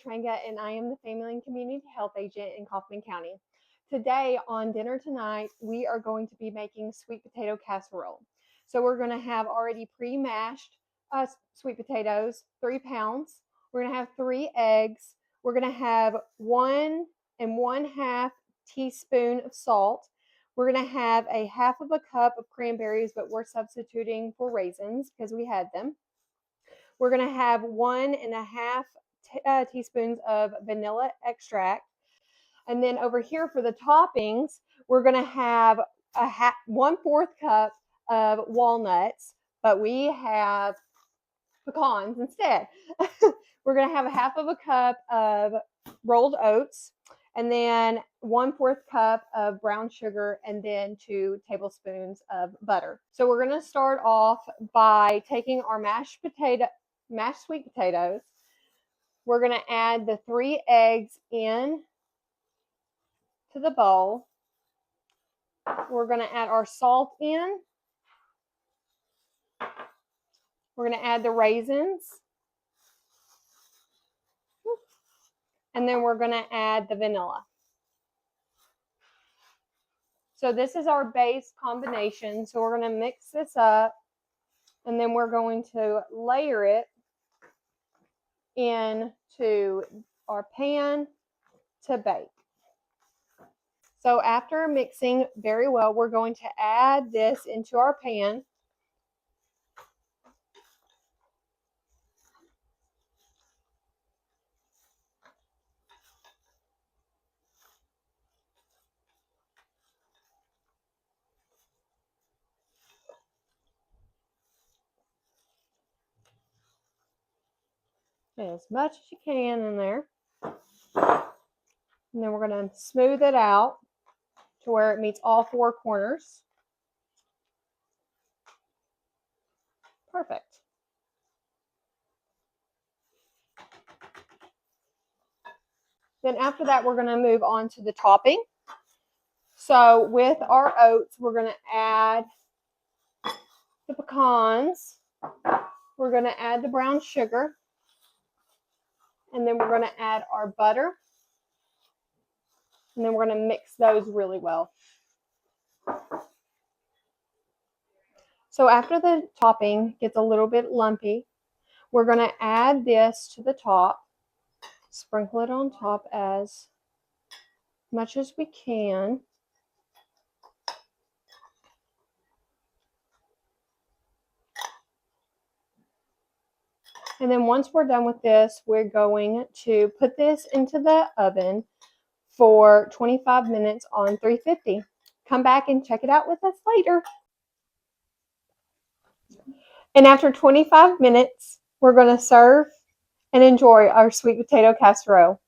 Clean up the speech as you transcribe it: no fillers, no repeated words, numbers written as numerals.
Matranga, and I am the Family and Community Health Agent in Kaufman County. Today on Dinner Tonight, we are going to be making sweet potato casserole. So we're going to have already pre-mashed sweet potatoes, 3 pounds. We're going to have 3 eggs. We're going to have 1 1/2 teaspoon of salt. We're going to have a 1/2 cup of cranberries, but we're substituting for raisins because we had them. We're going to have 1 1/2 teaspoons of vanilla extract. And then over here for the toppings, we're going to have 1/4 cup of walnuts, but we have pecans instead. We're going to have 1/2 cup of rolled oats, and then 1/4 cup of brown sugar, and then 2 tablespoons of butter. So we're going to start off by taking our mashed sweet potatoes. We're going to add the 3 eggs in to the bowl. We're going to add our salt in. We're going to add the raisins. And then we're going to add the vanilla. So this is our base combination. So we're going to mix this up, and then we're going to layer it into our pan to bake. So after mixing very well, we're going to add this into our pan. As much as you can in there. And then we're going to smooth it out to where it meets all 4 corners. Perfect. Then after that, we're going to move on to the topping. So with our oats, we're going to add the pecans. We're going to add the brown sugar. And then we're going to add our butter. And then we're going to mix those really well. So after the topping gets a little bit lumpy, we're going to add this to the top. Sprinkle it on top as much as we can. And then once we're done with this, we're going to put this into the oven for 25 minutes on 350. Come back and check it out with us later. And after 25 minutes, we're going to serve and enjoy our sweet potato casserole.